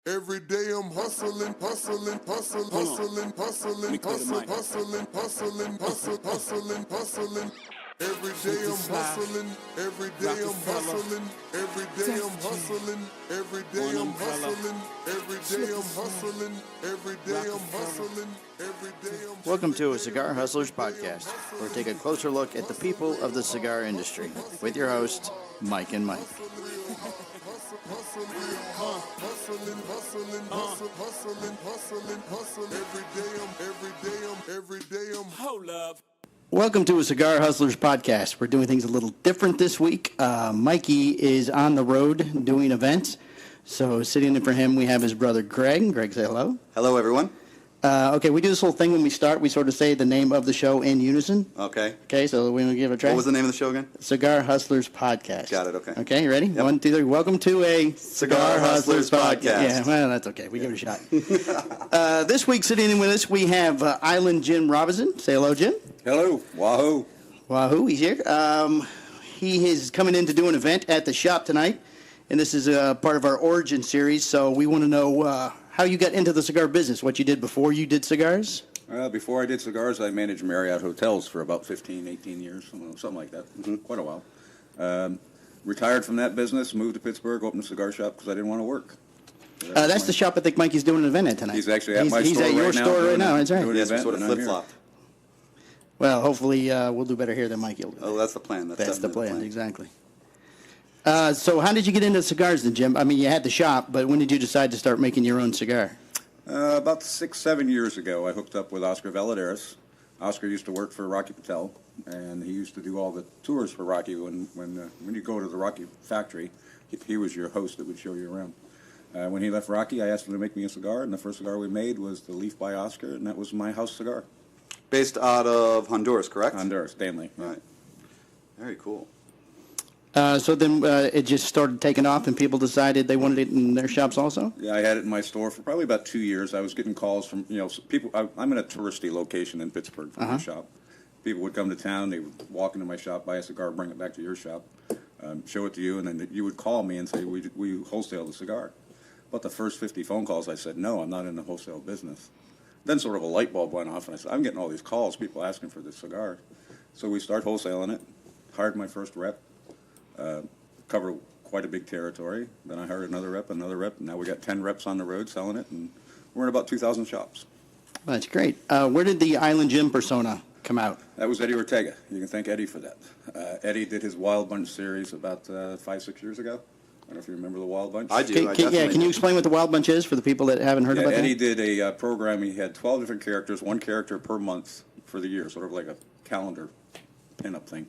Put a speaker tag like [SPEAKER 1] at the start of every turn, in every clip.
[SPEAKER 1] Every day I'm hustling, hustling, hustling, hustling, hustling, hustling, hustling, hustling, hustling, hustling. Every day I'm hustling, every day I'm hustling, every day I'm hustling, every day I'm hustling, every day I'm hustling, every day I'm hustling, every day I'm.
[SPEAKER 2] Welcome to a Cigar Hustlers podcast, where we take a closer look at the people of the cigar industry with your hosts, Mike and Mike.
[SPEAKER 1] Hold up.
[SPEAKER 2] Welcome to a Cigar Hustlers podcast. We're doing things a little different this week. Mikey is on the road doing events. So sitting in for him, we have his brother Gregg. Gregg, say hello.
[SPEAKER 3] Hello, everyone.
[SPEAKER 2] Okay, we do this whole thing when we start. We sort of say the name of the show in unison.
[SPEAKER 3] Okay.
[SPEAKER 2] Okay, so we're going to give it a try.
[SPEAKER 3] What was the name of the show again?
[SPEAKER 2] Cigar Hustlers podcast.
[SPEAKER 3] Got it, okay.
[SPEAKER 2] Okay, you ready?
[SPEAKER 3] Yep.
[SPEAKER 2] 1, 2, 3. Welcome to a
[SPEAKER 3] Cigar Hustlers podcast.
[SPEAKER 2] Yeah, well, that's okay. We give it a shot. This week, sitting in with us, we have Island Jim Robbins. Say hello, Jim.
[SPEAKER 4] Hello, Wahoo.
[SPEAKER 2] Wahoo, he's here. He is coming in to do an event at the shop tonight, and this is part of our Origin series, so we want to know how you got into the cigar business, what you did before you did cigars.
[SPEAKER 4] Before I did cigars, I managed Marriott hotels for about 15, 18 years, something like that, quite a while. Retired from that business, moved to Pittsburgh, opened a cigar shop because I didn't want to work. So
[SPEAKER 2] that's the shop I think Mikey's doing an event at tonight.
[SPEAKER 4] He's actually at my
[SPEAKER 2] he's
[SPEAKER 4] store
[SPEAKER 2] at your
[SPEAKER 4] right now.
[SPEAKER 2] store right now, that's right.
[SPEAKER 3] Yes, we sort of flip-flopped.
[SPEAKER 2] Well, hopefully we'll do better here than Mikey will do.
[SPEAKER 3] Oh, that's the plan.
[SPEAKER 2] That's the plan, exactly. So how did you get into cigars then, Jim? I mean, you had the shop, but when did you decide to start making your own cigar?
[SPEAKER 4] About 6, 7 years ago, I hooked up with Oscar Valadares. Oscar used to work for Rocky Patel, and he used to do all the tours for Rocky. When you go to the Rocky factory, he was your host that would show you around. When he left Rocky, I asked him to make me a cigar, and the first cigar we made was the Leaf by Oscar, and that was my house cigar.
[SPEAKER 3] Based out of Honduras, correct?
[SPEAKER 4] Honduras, Stanley.
[SPEAKER 3] Right. Very cool.
[SPEAKER 2] So then it just started taking off, and people decided they wanted it in their shops also?
[SPEAKER 4] Yeah, I had it in my store for probably about 2 years. I was getting calls from, people. I'm in a touristy location in Pittsburgh for my shop. People would come to town, they would walk into my shop, buy a cigar, bring it back to your shop, show it to you, and then you would call me and say, will you wholesale the cigar? But the first 50 phone calls, I said, no, I'm not in the wholesale business. Then sort of a light bulb went off, and I said, I'm getting all these calls, people asking for this cigar. So we started wholesaling it, hired my first rep, covered quite a big territory. Then I hired another rep, and now we got 10 reps on the road selling it, and we're in about 2,000 shops.
[SPEAKER 2] Well, that's great. Where did the Island Jim persona come out?
[SPEAKER 4] That was Eddie Ortega. You can thank Eddie for that. Eddie did his Wild Bunch series about 5, 6 years ago. I don't know if you remember the Wild Bunch.
[SPEAKER 3] I do.
[SPEAKER 2] Can you explain what the Wild Bunch is for the people that haven't heard about that?
[SPEAKER 4] Eddie did a program. He had 12 different characters, one character per month for the year, sort of like a calendar pin-up thing.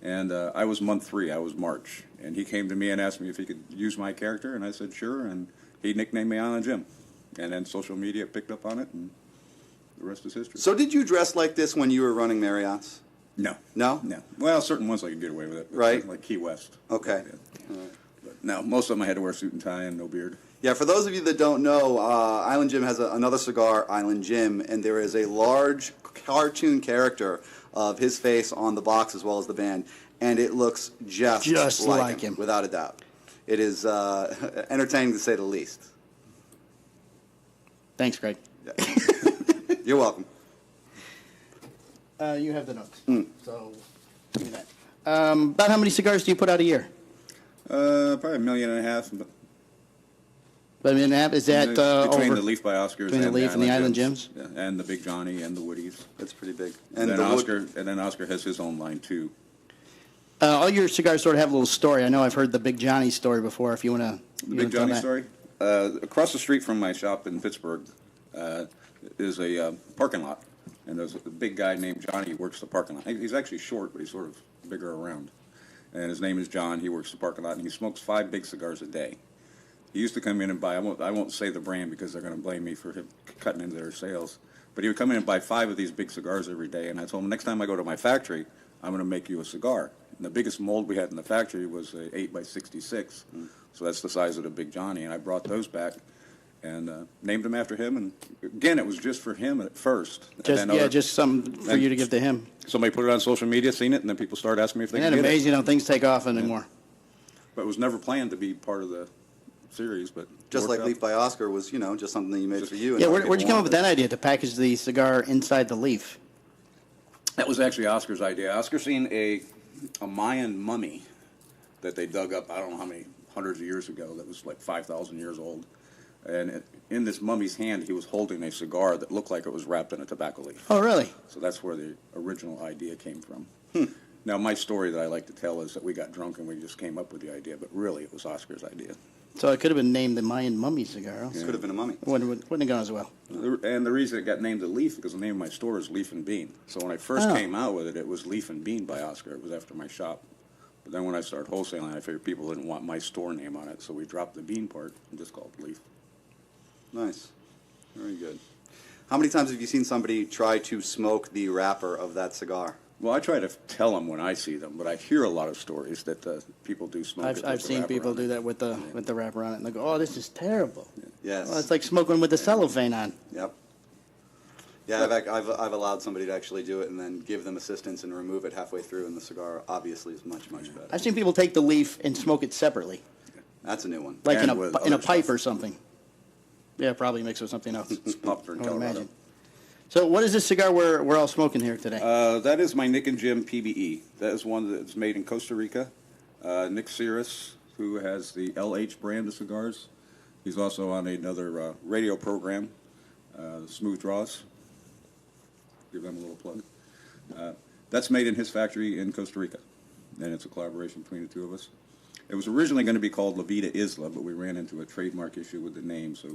[SPEAKER 4] And I was month 3. I was March. And he came to me and asked me if he could use my character, and I said sure, and he nicknamed me Island Jim. And then social media picked up on it, and the rest is history.
[SPEAKER 3] So did you dress like this when you were running Marriott's?
[SPEAKER 4] No.
[SPEAKER 3] No?
[SPEAKER 4] No. Well, certain ones I could get away with it.
[SPEAKER 3] Right.
[SPEAKER 4] Like Key West.
[SPEAKER 3] Okay.
[SPEAKER 4] Yeah. But no, most of them I had to wear a suit and tie and no beard.
[SPEAKER 3] Yeah, for those of you that don't know, Island Jim has another cigar, Island Jim, and there is a large cartoon character of his face on the box as well as the band, and it looks just like him, without a doubt. It is entertaining to say the least.
[SPEAKER 2] Thanks, Greg.
[SPEAKER 3] Yeah. You're welcome.
[SPEAKER 2] You have the notes. So give me that. About how many cigars do you put out a year?
[SPEAKER 4] Probably 1.5 million.
[SPEAKER 2] About 1.5 million? Is that
[SPEAKER 4] between
[SPEAKER 2] over
[SPEAKER 4] the Leaf by Oscars
[SPEAKER 2] between the Leaf and the Island Jims?
[SPEAKER 4] Yeah, and the Big Johnny and the Woodies.
[SPEAKER 3] That's pretty big.
[SPEAKER 4] And then Oscar has his own line too.
[SPEAKER 2] All your cigars sort of have a little story. I know I've heard the Big Johnny story before. If you want to,
[SPEAKER 4] The Big Johnny story. Across the street from my shop in Pittsburgh is a parking lot, and there's a big guy named Johnny who works the parking lot. He's actually short, but he's sort of bigger around. And his name is John. He works the parking lot, and he smokes 5 big cigars a day. He used to come in and buy. I won't say the brand because they're going to blame me for him cutting into their sales. But he would come in and buy 5 of these big cigars every day. And I told him, next time I go to my factory, I'm going to make you a cigar. And the biggest mold we had in the factory was a 8x66. So that's the size of the Big Johnny. And I brought those back and named them after him. And again, it was just for him at first.
[SPEAKER 2] Just something for you to give to him.
[SPEAKER 4] Somebody put it on social media, seen it, and then people started asking me if they could get it.
[SPEAKER 2] Isn't it amazing how things take off anymore?
[SPEAKER 4] But it was never planned to be part of the series, but
[SPEAKER 3] Just like
[SPEAKER 4] worked out.
[SPEAKER 3] Leaf by Oscar was, you know, just something that you made
[SPEAKER 4] Just-
[SPEAKER 3] for you. and
[SPEAKER 2] Yeah,
[SPEAKER 3] other
[SPEAKER 2] where'd you
[SPEAKER 3] people
[SPEAKER 2] come up with
[SPEAKER 3] wanted
[SPEAKER 2] that idea to package the cigar inside the leaf?
[SPEAKER 4] That was actually Oscar's idea. Oscar seen a Mayan mummy that they dug up, I don't know how many hundreds of years ago, that was like 5,000 years old. And in this mummy's hand, he was holding a cigar that looked like it was wrapped in a tobacco leaf.
[SPEAKER 2] Oh, really?
[SPEAKER 4] So that's where the original idea came from. Now, my story that I like to tell is that we got drunk and we just came up with the idea, but really it was Oscar's idea.
[SPEAKER 2] So it could have been named the Mayan Mummy cigar.
[SPEAKER 3] This could have been a mummy.
[SPEAKER 2] Wouldn't have gone as well.
[SPEAKER 4] And the reason it got named the Leaf because the name of my store is Leaf and Bean. So when I first came out with it, it was Leaf and Bean by Oscar. It was after my shop. But then when I started wholesaling, I figured people didn't want my store name on it, so we dropped the Bean part and just called it Leaf.
[SPEAKER 3] Nice. Very good. How many times have you seen somebody try to smoke the wrapper of that cigar?
[SPEAKER 4] Well, I try to tell them when I see them, but I hear a lot of stories that people do smoke it with
[SPEAKER 2] I've
[SPEAKER 4] the
[SPEAKER 2] seen
[SPEAKER 4] wrapper
[SPEAKER 2] people
[SPEAKER 4] on
[SPEAKER 2] do
[SPEAKER 4] it.
[SPEAKER 2] that with the wrapper on it, and they go, "Oh, this is terrible."
[SPEAKER 3] Yes.
[SPEAKER 2] Well, it's like smoking with the cellophane on.
[SPEAKER 3] Yep. Yeah, I've allowed somebody to actually do it and then give them assistance and remove it halfway through, and the cigar obviously is much, much better.
[SPEAKER 2] I've seen people take the leaf and smoke it separately,
[SPEAKER 3] That's a new one.
[SPEAKER 2] like
[SPEAKER 4] And
[SPEAKER 2] in
[SPEAKER 4] with
[SPEAKER 2] a
[SPEAKER 4] other
[SPEAKER 2] pipe
[SPEAKER 4] stuff.
[SPEAKER 2] or something. Yeah, probably mixed with something else.
[SPEAKER 4] It's popular in
[SPEAKER 2] I would
[SPEAKER 4] Colorado.
[SPEAKER 2] imagine. So, what is this cigar we're all smoking here today?
[SPEAKER 4] That is my Nick and Jim PBE. That is one that's made in Costa Rica. Nick Cirrus, who has the LH brand of cigars. He's also on another radio program, Smooth Draws. Give them a little plug. That's made in his factory in Costa Rica, and it's a collaboration between the two of us. It was originally going to be called La Vida Isla, but we ran into a trademark issue with the name, so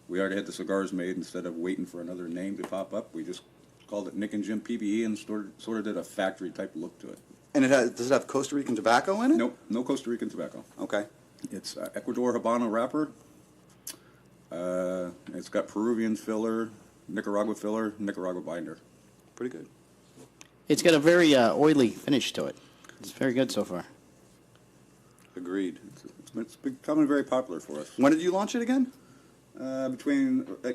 [SPEAKER 4] we already had the cigars made. Instead of waiting for another name to pop up, we just called it Nick and Jim PBE and sort of did a factory type look to it.
[SPEAKER 3] And does it have Costa Rican tobacco in it?
[SPEAKER 4] Nope, no Costa Rican tobacco.
[SPEAKER 3] Okay.
[SPEAKER 4] It's Ecuador Habano wrapper. It's got Peruvian filler, Nicaragua binder.
[SPEAKER 3] Pretty good.
[SPEAKER 2] It's got a very oily finish to it. It's very good so far.
[SPEAKER 3] Agreed.
[SPEAKER 4] It's becoming very popular for us.
[SPEAKER 3] When did you launch it again?
[SPEAKER 4] At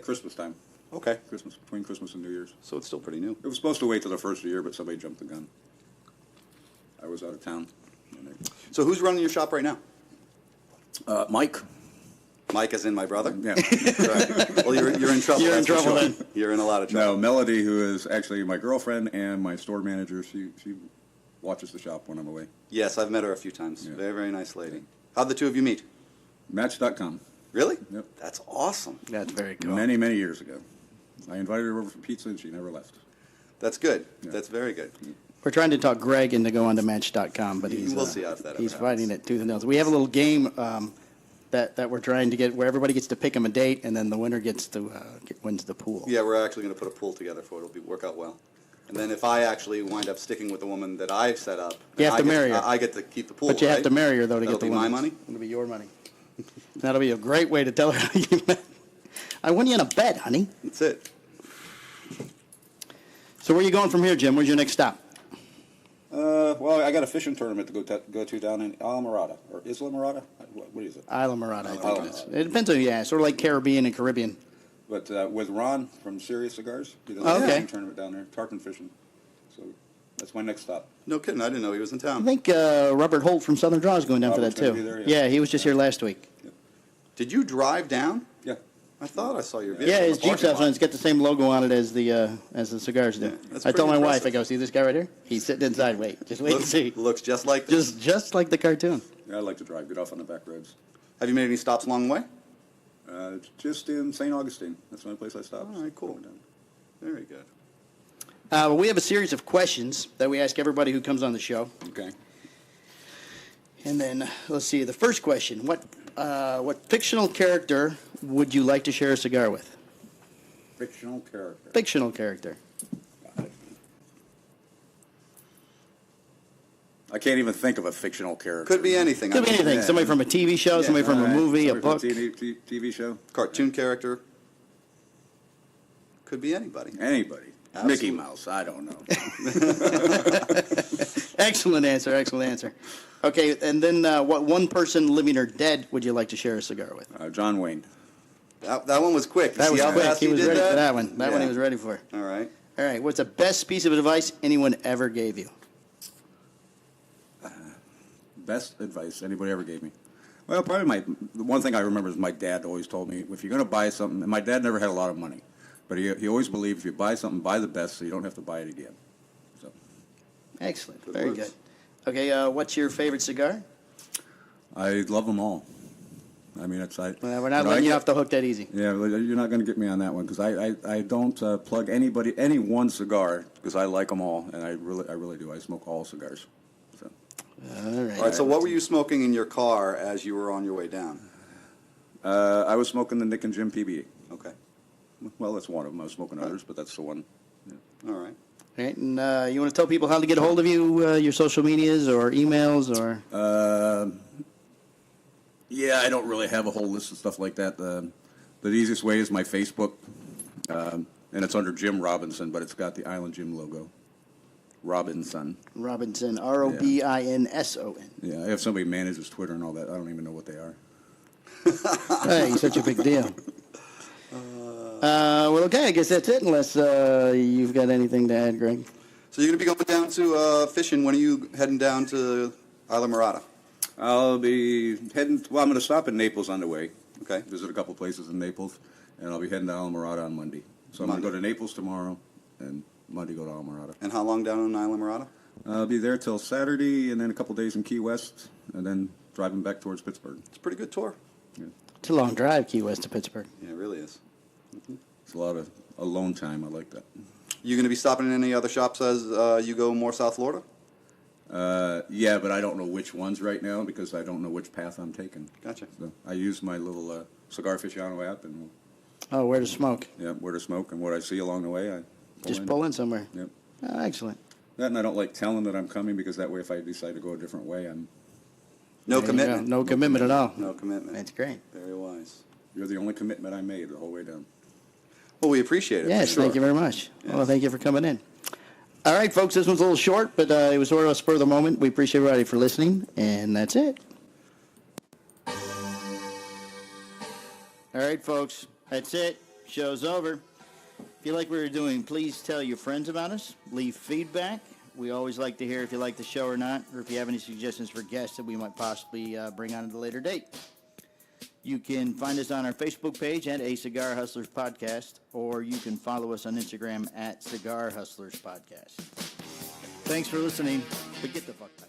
[SPEAKER 4] Christmas time.
[SPEAKER 3] Okay.
[SPEAKER 4] Between Christmas and New Year's.
[SPEAKER 3] So it's still pretty new.
[SPEAKER 4] It was supposed to wait till the first of the year, but somebody jumped the gun. I was out of town.
[SPEAKER 3] So who's running your shop right now?
[SPEAKER 4] Mike.
[SPEAKER 3] Mike, as in my brother?
[SPEAKER 4] Yeah.
[SPEAKER 3] Right. Well, you're in trouble.
[SPEAKER 2] You're in
[SPEAKER 3] that's for
[SPEAKER 2] trouble
[SPEAKER 3] sure.
[SPEAKER 2] then.
[SPEAKER 3] You're in a lot of
[SPEAKER 4] No,
[SPEAKER 3] trouble.
[SPEAKER 4] Melody, who is actually my girlfriend and my store manager, she watches the shop when I'm away.
[SPEAKER 3] Yes, I've met her a few times.
[SPEAKER 4] Yeah.
[SPEAKER 3] Very, very nice lady. How'd the two of you meet?
[SPEAKER 4] Match.com.
[SPEAKER 3] Really?
[SPEAKER 4] Yep.
[SPEAKER 3] That's awesome.
[SPEAKER 2] That's very cool.
[SPEAKER 4] Many, many years ago. I invited her over for pizza and she never left.
[SPEAKER 3] That's good.
[SPEAKER 4] Yeah.
[SPEAKER 3] That's very good.
[SPEAKER 2] We're trying to talk Greg into going to Match.com, but he's
[SPEAKER 3] We'll see if that ever
[SPEAKER 2] he's
[SPEAKER 3] happens.
[SPEAKER 2] fighting it tooth and nail. We have a little game that we're trying to get where everybody gets to pick him a date, and then the winner gets to wins the pool.
[SPEAKER 3] Yeah, we're actually going to put a pool together for it. It'll work out well. And then if I actually wind up sticking with the woman that I've set up,
[SPEAKER 2] You have to marry her.
[SPEAKER 3] I get to keep the pool.
[SPEAKER 2] But you have
[SPEAKER 3] right?
[SPEAKER 2] to marry her, though, to
[SPEAKER 3] That'll
[SPEAKER 2] get the
[SPEAKER 3] be my
[SPEAKER 2] winnings.
[SPEAKER 3] money?
[SPEAKER 2] It'll be your money. That'll be a great way to tell her how you met. I won you in a bet, honey.
[SPEAKER 3] That's it.
[SPEAKER 2] So where are you going from here, Jim? Where's your next stop?
[SPEAKER 4] Well, I got a fishing tournament to go to down in Islamorada, or Islamorada? What is it?
[SPEAKER 2] Isla Morada, I think
[SPEAKER 4] Isla
[SPEAKER 2] it is.
[SPEAKER 4] Morada.
[SPEAKER 2] It depends on who you ask. Sort of like Caribbean and Caribbean.
[SPEAKER 4] But with Ron from Serious Cigars, he does
[SPEAKER 2] Oh,
[SPEAKER 4] a
[SPEAKER 2] okay.
[SPEAKER 4] fishing tournament down there, tarpon fishing. So that's my next stop.
[SPEAKER 3] No kidding. I didn't know he was in
[SPEAKER 2] I
[SPEAKER 3] town.
[SPEAKER 2] think Robert Holt from Southern Draw is going down for that,
[SPEAKER 4] Robert's gonna
[SPEAKER 2] too.
[SPEAKER 4] be there, yeah.
[SPEAKER 2] Yeah, he was just here last week.
[SPEAKER 3] Did you drive down?
[SPEAKER 4] Yeah.
[SPEAKER 3] I thought I saw your vehicle.
[SPEAKER 2] Yeah,
[SPEAKER 3] in
[SPEAKER 2] his
[SPEAKER 3] the
[SPEAKER 2] Jeep's
[SPEAKER 3] parking
[SPEAKER 2] outside.
[SPEAKER 3] lot.
[SPEAKER 2] It's got the same logo on it as the cigars do.
[SPEAKER 3] Yeah, that's
[SPEAKER 2] I told my
[SPEAKER 3] pretty
[SPEAKER 2] wife, I
[SPEAKER 3] impressive.
[SPEAKER 2] go, see this guy right here? He's sitting inside. Wait, just wait and see.
[SPEAKER 3] Looks just like this.
[SPEAKER 2] Just like the cartoon.
[SPEAKER 4] Yeah, I like to drive, get off on the back roads.
[SPEAKER 3] Have you made any stops along the way?
[SPEAKER 4] Just in St. Augustine. That's the only place I stopped.
[SPEAKER 3] All right, cool. Very good.
[SPEAKER 2] Well, we have a series of questions that we ask everybody who comes on the show.
[SPEAKER 4] Okay.
[SPEAKER 2] And then, let's see, the first question. What fictional character would you like to share a cigar with?
[SPEAKER 4] Fictional character.
[SPEAKER 2] Fictional character.
[SPEAKER 4] I can't even think of a fictional character.
[SPEAKER 3] Could be anything.
[SPEAKER 2] Could be anything.
[SPEAKER 3] Yeah.
[SPEAKER 2] Somebody from a TV show, somebody from a
[SPEAKER 4] All right.
[SPEAKER 2] movie, a
[SPEAKER 4] Somebody
[SPEAKER 2] book.
[SPEAKER 4] from TV show.
[SPEAKER 3] Cartoon character. Could be anybody.
[SPEAKER 4] Anybody.
[SPEAKER 3] Absolutely.
[SPEAKER 4] Mickey Mouse. I don't know.
[SPEAKER 2] Excellent answer, excellent answer. Okay, and then what one person, living or dead, would you like to share a cigar with?
[SPEAKER 4] John Wayne.
[SPEAKER 3] That one was quick. You
[SPEAKER 2] That
[SPEAKER 3] see
[SPEAKER 2] was
[SPEAKER 3] how
[SPEAKER 2] quick.
[SPEAKER 3] fast
[SPEAKER 2] He was
[SPEAKER 3] did
[SPEAKER 2] ready
[SPEAKER 3] that?
[SPEAKER 2] for that one. That one he
[SPEAKER 3] Yeah.
[SPEAKER 2] was ready for.
[SPEAKER 3] All right.
[SPEAKER 2] All right, what's the best piece of advice anyone ever gave you?
[SPEAKER 4] Best advice anybody ever gave me. Well, probably the one thing I remember is my dad always told me, if you're going to buy something, and my dad never had a lot of money, but he always believed if you buy something, buy the best so you don't have to buy it again. So.
[SPEAKER 2] Excellent. Very good. Okay, what's your favorite cigar?
[SPEAKER 4] I love them all. I mean,
[SPEAKER 2] Well, we're not letting you off the hook that easy.
[SPEAKER 4] Yeah, you're not going to get me on that one because I don't plug any one cigar because I like them all, and I really do. I smoke all cigars. So.
[SPEAKER 2] All right.
[SPEAKER 3] All right, so what were you smoking in your car as you were on your way down?
[SPEAKER 4] I was smoking the Nick and Jim PBE.
[SPEAKER 3] Okay.
[SPEAKER 4] Well, that's one of them. I was smoking others, but that's the one. Yeah.
[SPEAKER 3] All right.
[SPEAKER 2] All right, and you want to tell people how to get a hold of you, your social medias or emails or?
[SPEAKER 4] Yeah, I don't really have a whole list of stuff like that. The easiest way is my Facebook, and it's under Jim Robinson, but it's got the Island Jim logo. Robinson.
[SPEAKER 2] Robinson, Robinson.
[SPEAKER 4] Yeah, I have somebody who manages Twitter and all that. I don't even know what they are.
[SPEAKER 2] Hey, such a big deal. Well, okay, I guess that's it, unless you've got anything to add, Greg.
[SPEAKER 3] So you're going to be going down to fishing. When are you heading down to Isla Mirada?
[SPEAKER 4] I'll be heading. Well, I'm going to stop in Naples on the way.
[SPEAKER 3] Okay.
[SPEAKER 4] Visit a couple places in Naples, and I'll be heading to Islamorada on Monday. So I'm going to go to Naples tomorrow, and Monday go to Islamorada.
[SPEAKER 3] And how long down in Isla Mirada?
[SPEAKER 4] I'll be there till Saturday, and then a couple days in Key West, and then driving back towards Pittsburgh.
[SPEAKER 3] It's a pretty good tour.
[SPEAKER 4] Yeah.
[SPEAKER 2] It's a long drive, Key West to Pittsburgh.
[SPEAKER 3] Yeah, it really is. Mm-hmm.
[SPEAKER 4] It's a lot of alone time. I like that.
[SPEAKER 3] You going to be stopping in any other shops as you go more South Florida?
[SPEAKER 4] Yeah, but I don't know which ones right now because I don't know which path I'm taking.
[SPEAKER 3] Gotcha.
[SPEAKER 4] So I use my little Cigar Aficionado app and
[SPEAKER 2] Oh, where to smoke?
[SPEAKER 4] yeah, where to smoke and what I see along the way. I
[SPEAKER 2] Pull in somewhere.
[SPEAKER 4] Yep.
[SPEAKER 2] Oh, excellent.
[SPEAKER 4] That and I don't like telling that I'm coming because that way if I decide to go a different way, I'm.
[SPEAKER 3] No
[SPEAKER 2] There you
[SPEAKER 3] commitment.
[SPEAKER 2] go. No commitment at all.
[SPEAKER 3] No commitment.
[SPEAKER 2] That's great.
[SPEAKER 3] Very wise.
[SPEAKER 4] You're the only commitment I made the whole way down.
[SPEAKER 3] Well, we appreciate it.
[SPEAKER 2] Yes,
[SPEAKER 3] for
[SPEAKER 2] thank you
[SPEAKER 3] sure.
[SPEAKER 2] very much.
[SPEAKER 3] Yes.
[SPEAKER 2] Well, thank you for coming in. All right, folks, this one's a little short, but it was sort of a spur of the moment. We appreciate everybody for listening, and that's it. All right, folks, that's it. Show's over. If you like what we're doing, please tell your friends about us. Leave feedback. We always like to hear if you like the show or not, or if you have any suggestions for guests that we might possibly bring on at a later date. You can find us on our Facebook page at A Cigar Hustlers Podcast, or you can follow us on Instagram at Cigar Hustlers Podcast. Thanks for listening, but get the fuck back.